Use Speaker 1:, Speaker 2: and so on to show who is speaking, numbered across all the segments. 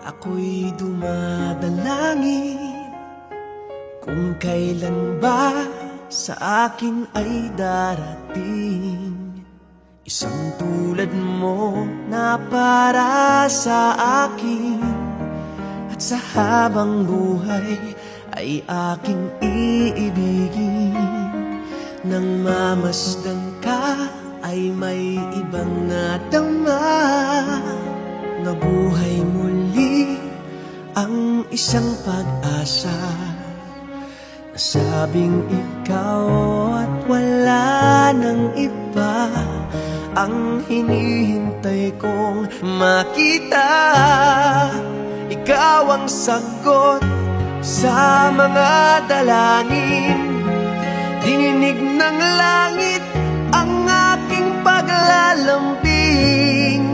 Speaker 1: Ako'y dumadalangin kung kailan ba sa akin ay darating isang tulad mo na para sa akin, at sa habang buhay ay aking iibigin. Nang mamasdan ka ay may ibang nadama, nabuhay muli ang isang pag-asa. Nasabing ikaw at wala nang iba ang hinihintay kong makita. Ikaw ang sagot sa mga dalangin, dininig ng langit ang aking paglalambing.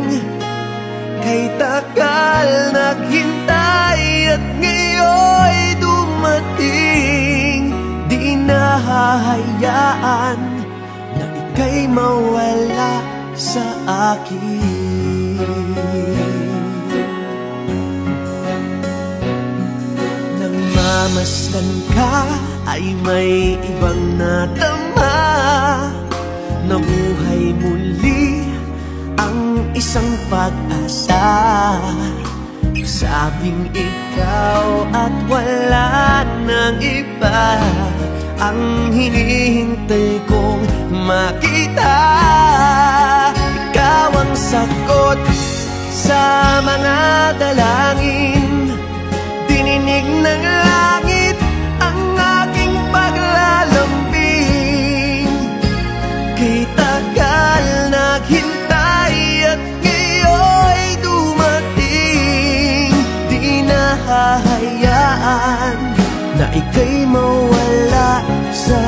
Speaker 1: Kay tagal naghintay at ngayon'y dumating, di nahahayaan na ika'y mawala sa akin. Nang mamasdan ka ay may ibang nadama, nabuhay muli ang isang pag-asa. Sabing ikaw at wala nang iba ang hinihintay kong makita. Ikaw ang sagot sa mga dalangin, dininig ng langit ang aking paglalambing. Kay tagal naghintay at ngayon'y dumating, di nahahayaan na ika'y mawala sa